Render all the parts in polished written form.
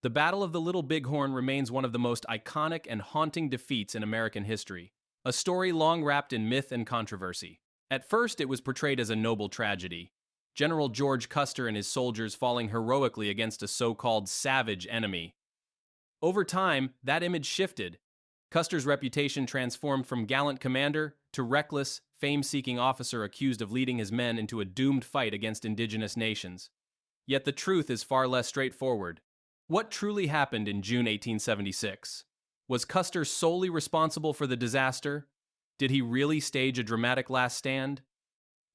The Battle of the Little Bighorn remains one of the most iconic and haunting defeats in American history, a story long wrapped in myth and controversy. At first, it was portrayed as a noble tragedy, General George Custer and his soldiers falling heroically against a so-called savage enemy. Over time, that image shifted. Custer's reputation transformed from gallant commander to reckless, fame-seeking officer accused of leading his men into a doomed fight against indigenous nations. Yet the truth is far less straightforward. What truly happened in June 1876? Was Custer solely responsible for the disaster? Did he really stage a dramatic last stand?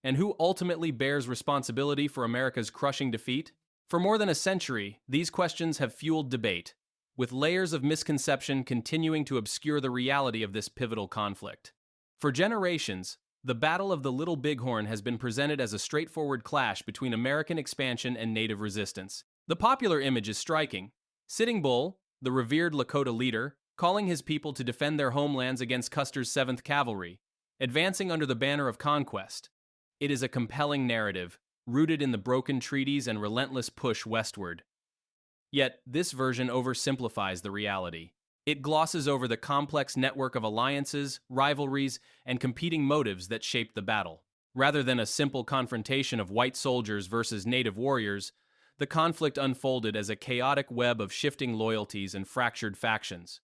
And who ultimately bears responsibility for America's crushing defeat? For more than a century, these questions have fueled debate, with layers of misconception continuing to obscure the reality of this pivotal conflict. For generations, the Battle of the Little Bighorn has been presented as a straightforward clash between American expansion and native resistance. The popular image is striking. Sitting Bull, the revered Lakota leader, calling his people to defend their homelands against Custer's 7th Cavalry, advancing under the banner of conquest. It is a compelling narrative, rooted in the broken treaties and relentless push westward. Yet, this version oversimplifies the reality. It glosses over the complex network of alliances, rivalries, and competing motives that shaped the battle. Rather than a simple confrontation of white soldiers versus native warriors, the conflict unfolded as a chaotic web of shifting loyalties and fractured factions.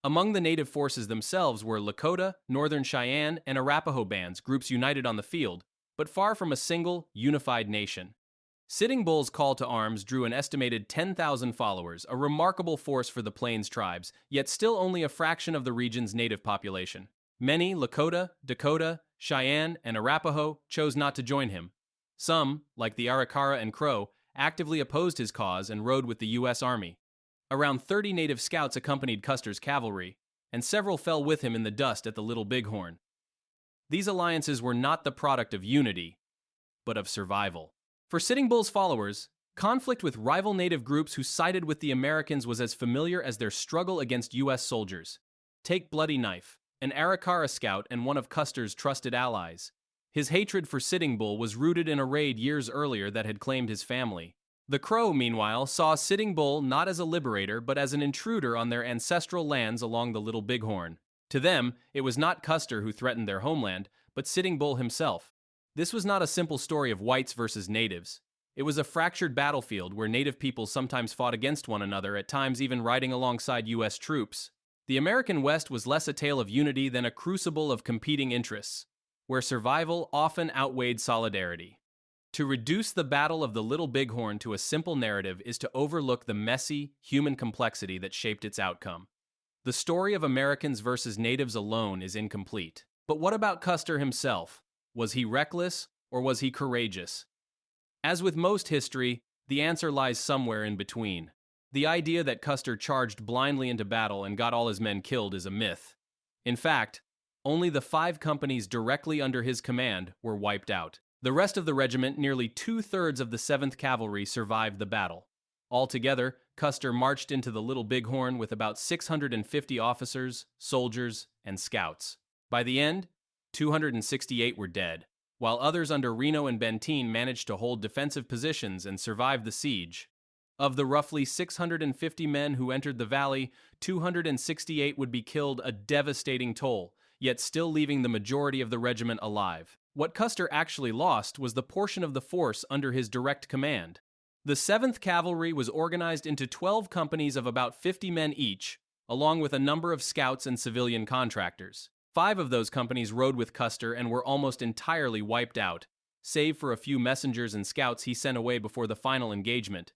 Among the native forces themselves were Lakota, Northern Cheyenne, and Arapaho bands, groups united on the field, but far from a single, unified nation. Sitting Bull's call to arms drew an estimated 10,000 followers, a remarkable force for the Plains tribes, yet still only a fraction of the region's native population. Many Lakota, Dakota, Cheyenne, and Arapaho chose not to join him. Some, like the Arikara and Crow, actively opposed his cause and rode with the U.S. Army. Around 30 native scouts accompanied Custer's cavalry, and several fell with him in the dust at the Little Bighorn. These alliances were not the product of unity, but of survival. For Sitting Bull's followers, conflict with rival native groups who sided with the Americans was as familiar as their struggle against U.S. soldiers. Take Bloody Knife, an Arikara scout and one of Custer's trusted allies. His hatred for Sitting Bull was rooted in a raid years earlier that had claimed his family. The Crow, meanwhile, saw Sitting Bull not as a liberator but as an intruder on their ancestral lands along the Little Bighorn. To them, it was not Custer who threatened their homeland, but Sitting Bull himself. This was not a simple story of whites versus natives. It was a fractured battlefield where native peoples sometimes fought against one another, at times even riding alongside U.S. troops. The American West was less a tale of unity than a crucible of competing interests, where survival often outweighed solidarity. To reduce the Battle of the Little Bighorn to a simple narrative is to overlook the messy, human complexity that shaped its outcome. The story of Americans versus natives alone is incomplete. But what about Custer himself? Was he reckless, or was he courageous? As with most history, the answer lies somewhere in between. The idea that Custer charged blindly into battle and got all his men killed is a myth. In fact, only the 5 companies directly under his command were wiped out. The rest of the regiment, nearly 2/3 of the 7th Cavalry, survived the battle. Altogether, Custer marched into the Little Bighorn with about 650 officers, soldiers, and scouts. By the end, 268 were dead, while others under Reno and Benteen managed to hold defensive positions and survive the siege. Of the roughly 650 men who entered the valley, 268 would be killed, a devastating toll, yet still leaving the majority of the regiment alive. What Custer actually lost was the portion of the force under his direct command. The 7th Cavalry was organized into 12 companies of about 50 men each, along with a number of scouts and civilian contractors. 5 of those companies rode with Custer and were almost entirely wiped out, save for a few messengers and scouts he sent away before the final engagement.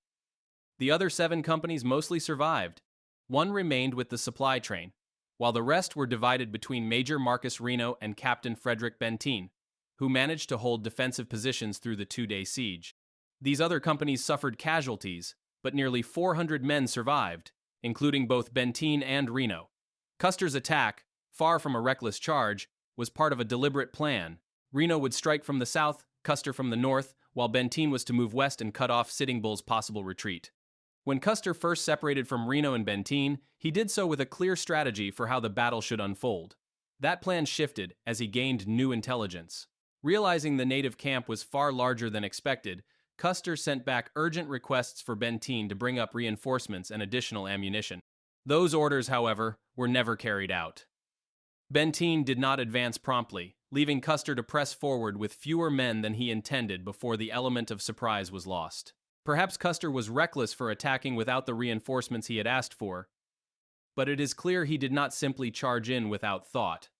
The other 7 companies mostly survived. 1 remained with the supply train, while the rest were divided between Major Marcus Reno and Captain Frederick Benteen, who managed to hold defensive positions through the 2-day siege. These other companies suffered casualties, but nearly 400 men survived, including both Benteen and Reno. Custer's attack, far from a reckless charge, was part of a deliberate plan. Reno would strike from the south, Custer from the north, while Benteen was to move west and cut off Sitting Bull's possible retreat. When Custer first separated from Reno and Benteen, he did so with a clear strategy for how the battle should unfold. That plan shifted as he gained new intelligence. Realizing the native camp was far larger than expected, Custer sent back urgent requests for Benteen to bring up reinforcements and additional ammunition. Those orders, however, were never carried out. Benteen did not advance promptly, leaving Custer to press forward with fewer men than he intended before the element of surprise was lost. Perhaps Custer was reckless for attacking without the reinforcements he had asked for, but it is clear he did not simply charge in without thought.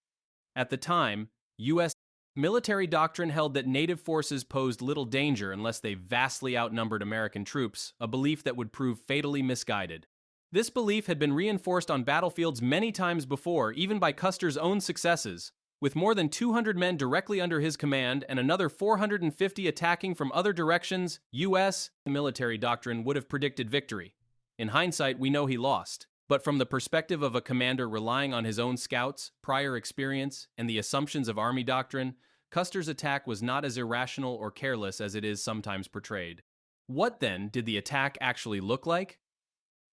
At the time, U.S. military doctrine held that native forces posed little danger unless they vastly outnumbered American troops, a belief that would prove fatally misguided. This belief had been reinforced on battlefields many times before, even by Custer's own successes. With more than 200 men directly under his command and another 450 attacking from other directions, U.S. military doctrine would have predicted victory. In hindsight, we know he lost. But from the perspective of a commander relying on his own scouts, prior experience, and the assumptions of Army doctrine, Custer's attack was not as irrational or careless as it is sometimes portrayed. What, then, did the attack actually look like?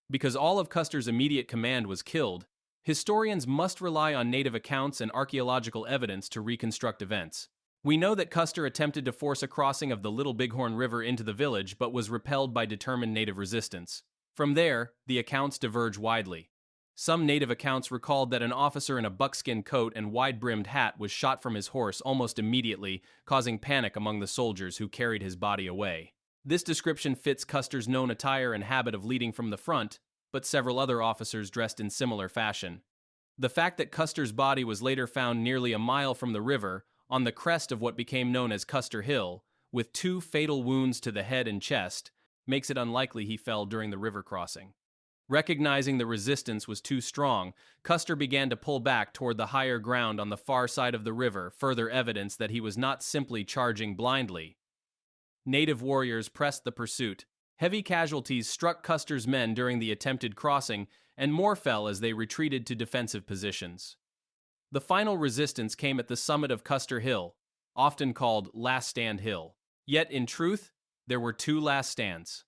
Because all of Custer's immediate command was killed, historians must rely on native accounts and archaeological evidence to reconstruct events. We know that Custer attempted to force a crossing of the Little Bighorn River into the village but was repelled by determined native resistance. From there, the accounts diverge widely. Some native accounts recalled that an officer in a buckskin coat and wide-brimmed hat was shot from his horse almost immediately, causing panic among the soldiers who carried his body away. This description fits Custer's known attire and habit of leading from the front, but several other officers dressed in similar fashion. The fact that Custer's body was later found nearly a mile from the river, on the crest of what became known as Custer Hill, with 2 fatal wounds to the head and chest, makes it unlikely he fell during the river crossing. Recognizing the resistance was too strong, Custer began to pull back toward the higher ground on the far side of the river, further evidence that he was not simply charging blindly. Native warriors pressed the pursuit. Heavy casualties struck Custer's men during the attempted crossing, and more fell as they retreated to defensive positions. The final resistance came at the summit of Custer Hill, often called Last Stand Hill. Yet, in truth, there were 2 last stands.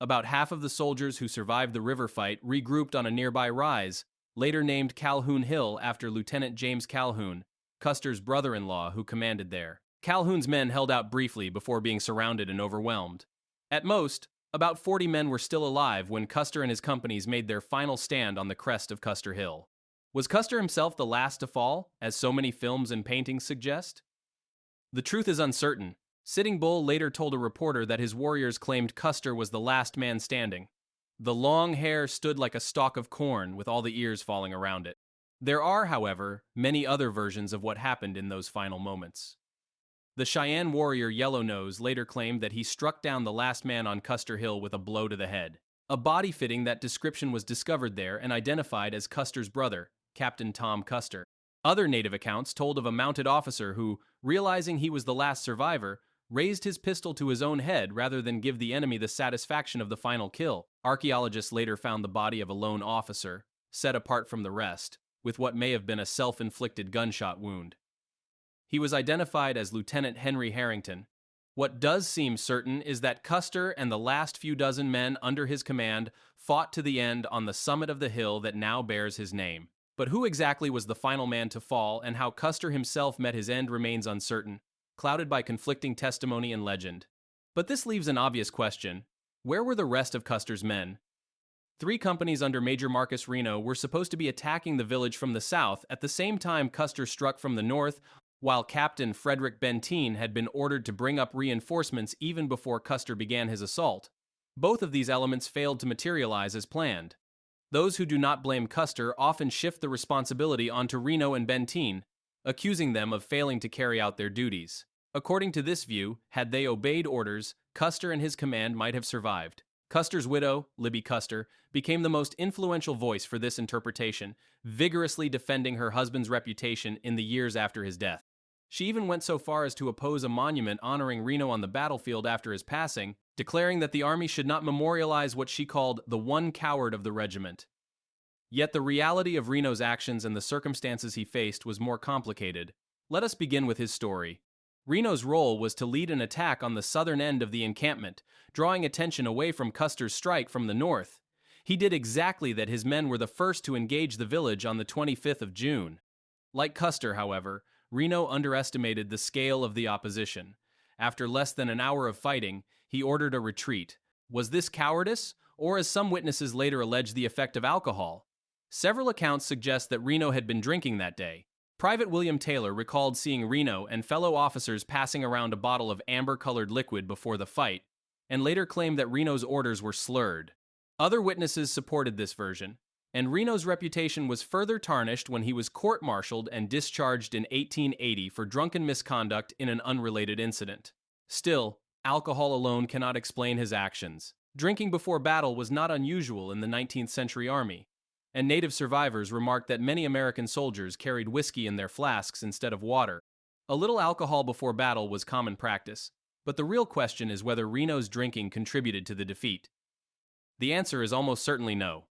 About half of the soldiers who survived the river fight regrouped on a nearby rise, later named Calhoun Hill after Lieutenant James Calhoun, Custer's brother-in-law who commanded there. Calhoun's men held out briefly before being surrounded and overwhelmed. At most, about 40 men were still alive when Custer and his companies made their final stand on the crest of Custer Hill. Was Custer himself the last to fall, as so many films and paintings suggest? The truth is uncertain. Sitting Bull later told a reporter that his warriors claimed Custer was the last man standing. The long hair stood like a stalk of corn with all the ears falling around it. There are, however, many other versions of what happened in those final moments. The Cheyenne warrior Yellow Nose later claimed that he struck down the last man on Custer Hill with a blow to the head. A body fitting that description was discovered there and identified as Custer's brother, Captain Tom Custer. Other native accounts told of a mounted officer who, realizing he was the last survivor, raised his pistol to his own head rather than give the enemy the satisfaction of the final kill. Archaeologists later found the body of a lone officer, set apart from the rest, with what may have been a self-inflicted gunshot wound. He was identified as Lieutenant Henry Harrington. What does seem certain is that Custer and the last few dozen men under his command fought to the end on the summit of the hill that now bears his name. But who exactly was the final man to fall, and how Custer himself met his end remains uncertain, clouded by conflicting testimony and legend. But this leaves an obvious question. Where were the rest of Custer's men? 3 companies under Major Marcus Reno were supposed to be attacking the village from the south at the same time Custer struck from the north, while Captain Frederick Benteen had been ordered to bring up reinforcements even before Custer began his assault. Both of these elements failed to materialize as planned. Those who do not blame Custer often shift the responsibility onto Reno and Benteen, accusing them of failing to carry out their duties. According to this view, had they obeyed orders, Custer and his command might have survived. Custer's widow, Libby Custer, became the most influential voice for this interpretation, vigorously defending her husband's reputation in the years after his death. She even went so far as to oppose a monument honoring Reno on the battlefield after his passing, declaring that the Army should not memorialize what she called the one coward of the regiment. Yet the reality of Reno's actions and the circumstances he faced was more complicated. Let us begin with his story. Reno's role was to lead an attack on the southern end of the encampment, drawing attention away from Custer's strike from the north. He did exactly that. His men were the first to engage the village on the 25th of June. Like Custer, however, Reno underestimated the scale of the opposition. After less than an hour of fighting, he he ordered a retreat. Was this cowardice, or as some witnesses later alleged, the effect of alcohol? Several accounts suggest that Reno had been drinking that day. Private William Taylor recalled seeing Reno and fellow officers passing around a bottle of amber-colored liquid before the fight, and later claimed that Reno's orders were slurred. Other witnesses supported this version, and Reno's reputation was further tarnished when he was court-martialed and discharged in 1880 for drunken misconduct in an unrelated incident. Still, alcohol alone cannot explain his actions. Drinking before battle was not unusual in the 19th century army, and native survivors remarked that many American soldiers carried whiskey in their flasks instead of water. A little alcohol before battle was common practice, but the real question is whether Reno's drinking contributed to the defeat. The answer is almost certainly no.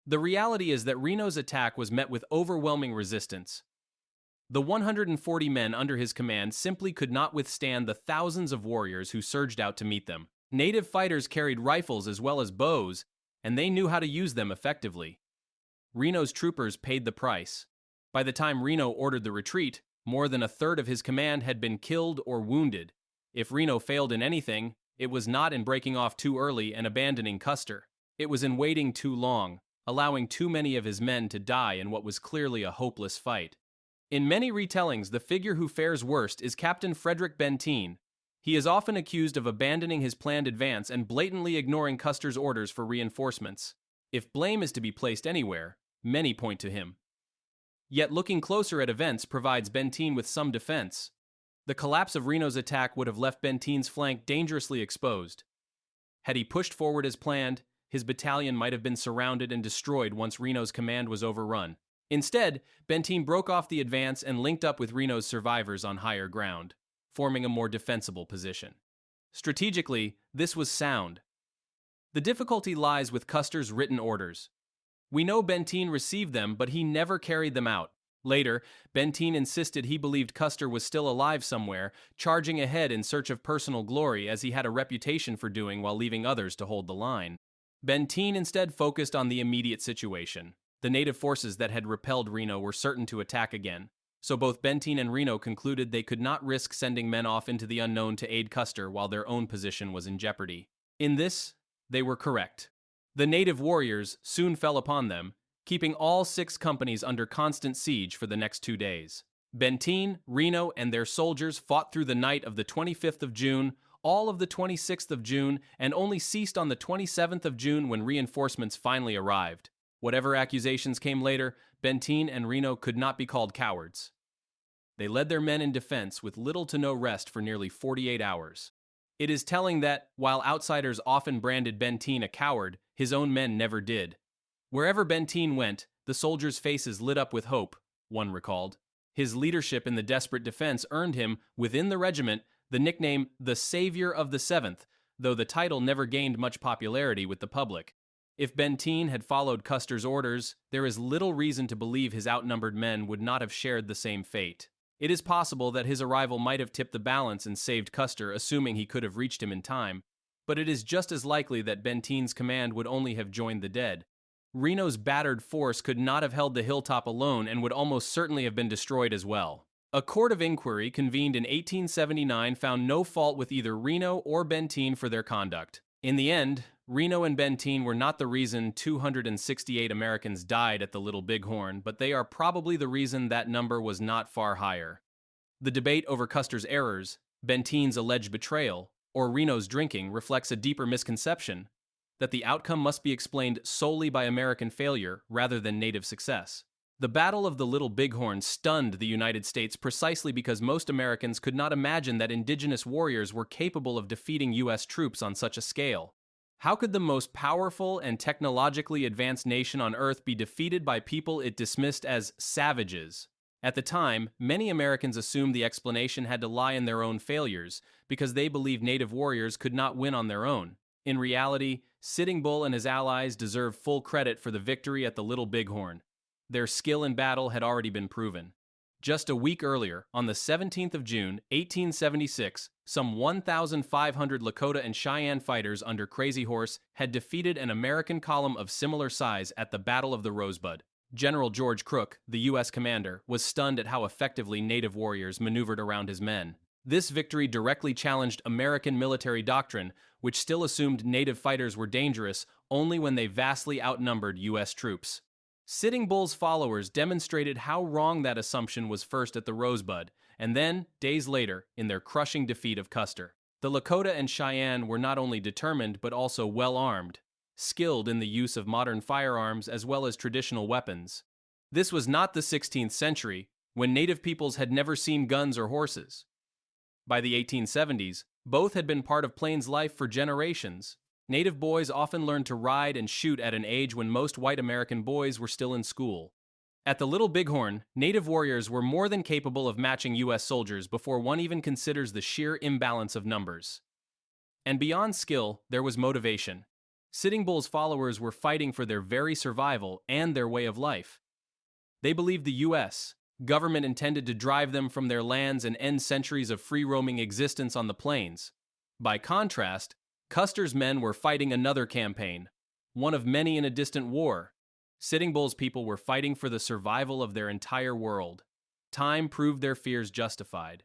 The reality is that Reno's attack was met with overwhelming resistance. The 140 men under his command simply could not withstand the thousands of warriors who surged out to meet them. Native fighters carried rifles as well as bows, and they knew how to use them effectively. Reno's troopers paid the price. By the time Reno ordered the retreat, more than a third of his command had been killed or wounded. If Reno failed in anything, it was not in breaking off too early and abandoning Custer. It was in waiting too long, allowing too many of his men to die in what was clearly a hopeless fight. In many retellings, the figure who fares worst is Captain Frederick Benteen. He is often accused of abandoning his planned advance and blatantly ignoring Custer's orders for reinforcements. If blame is to be placed anywhere, many point to him. Yet looking closer at events provides Benteen with some defense. The collapse of Reno's attack would have left Benteen's flank dangerously exposed. Had he pushed forward as planned, his battalion might have been surrounded and destroyed once Reno's command was overrun. Instead, Benteen broke off the advance and linked up with Reno's survivors on higher ground, forming a more defensible position. Strategically, this was sound. The difficulty lies with Custer's written orders. We know Benteen received them, but he never carried them out. Later, Benteen insisted he believed Custer was still alive somewhere, charging ahead in search of personal glory as he had a reputation for doing while leaving others to hold the line. Benteen instead focused on the immediate situation. The native forces that had repelled Reno were certain to attack again, so both Benteen and Reno concluded they could not risk sending men off into the unknown to aid Custer while their own position was in jeopardy. In this, they were correct. The native warriors soon fell upon them, keeping all 6 companies under constant siege for the next 2 days. Benteen, Reno, and their soldiers fought through the night of the 25th of June, all of the 26th of June, and only ceased on the 27th of June when reinforcements finally arrived. Whatever accusations came later, Benteen and Reno could not be called cowards. They led their men in defense with little to no rest for nearly 48 hours. It is telling that, while outsiders often branded Benteen a coward, his own men never did. Wherever Benteen went, the soldiers' faces lit up with hope, one recalled. His leadership in the desperate defense earned him, within the regiment, the nickname the Savior of the Seventh, though the title never gained much popularity with the public. If Benteen had followed Custer's orders, there is little reason to believe his outnumbered men would not have shared the same fate. It is possible that his arrival might have tipped the balance and saved Custer, assuming he could have reached him in time, but it is just as likely that Benteen's command would only have joined the dead. Reno's battered force could not have held the Hilltop alone and would almost certainly have been destroyed as well. A court of inquiry convened in 1879 found no fault with either Reno or Benteen for their conduct. In the end, Reno and Benteen were not the reason 268 Americans died at the Little Bighorn, but they are probably the reason that number was not far higher. The debate over Custer's errors, Benteen's alleged betrayal, or Reno's drinking reflects a deeper misconception, that the outcome must be explained solely by American failure rather than native success. The Battle of the Little Bighorn stunned the United States precisely because most Americans could not imagine that indigenous warriors were capable of defeating U.S. troops on such a scale. How could the most powerful and technologically advanced nation on Earth be defeated by people it dismissed as savages? At the time, many Americans assumed the explanation had to lie in their own failures, because they believed native warriors could not win on their own. In reality, Sitting Bull and his allies deserve full credit for the victory at the Little Bighorn. Their skill in battle had already been proven. Just a week earlier, on the 17th of June, 1876, some 1,500 Lakota and Cheyenne fighters under Crazy Horse had defeated an American column of similar size at the Battle of the Rosebud. General George Crook, the U.S. commander, was stunned at how effectively native warriors maneuvered around his men. This victory directly challenged American military doctrine, which still assumed native fighters were dangerous only when they vastly outnumbered U.S. troops. Sitting Bull's followers demonstrated how wrong that assumption was first at the Rosebud, and then, days later, in their crushing defeat of Custer. The Lakota and Cheyenne were not only determined but also well-armed, skilled in the use of modern firearms as well as traditional weapons. This was not the 16th century, when native peoples had never seen guns or horses. By the 1870s, both had been part of Plains life for generations. Native boys often learned to ride and shoot at an age when most white American boys were still in school. At the Little Bighorn, native warriors were more than capable of matching U.S. soldiers before one even considers the sheer imbalance of numbers. And beyond skill, there was motivation. Sitting Bull's followers were fighting for their very survival and their way of life. They believed the U.S. government intended to drive them from their lands and end centuries of free-roaming existence on the plains. By contrast, Custer's men were fighting another campaign, one of many in a distant war. Sitting Bull's people were fighting for the survival of their entire world. Time proved their fears justified.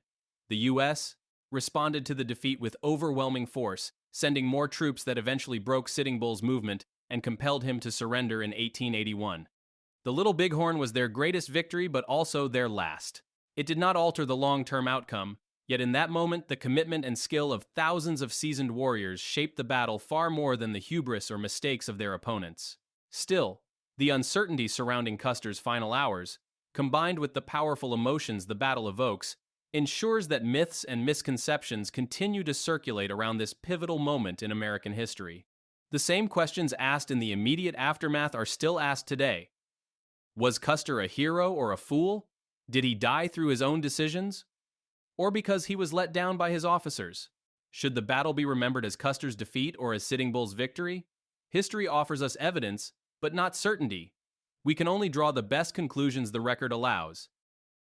The U.S. responded to the defeat with overwhelming force, sending more troops that eventually broke Sitting Bull's movement and compelled him to surrender in 1881. The Little Bighorn was their greatest victory, but also their last. It did not alter the long-term outcome, yet in that moment the commitment and skill of thousands of seasoned warriors shaped the battle far more than the hubris or mistakes of their opponents. Still, the uncertainty surrounding Custer's final hours, combined with the powerful emotions the battle evokes, ensures that myths and misconceptions continue to circulate around this pivotal moment in American history. The same questions asked in the immediate aftermath are still asked today. Was Custer a hero or a fool? Did he die through his own decisions? Or because he was let down by his officers? Should the battle be remembered as Custer's defeat or as Sitting Bull's victory? History offers us evidence, but not certainty. We can only draw the best conclusions the record allows,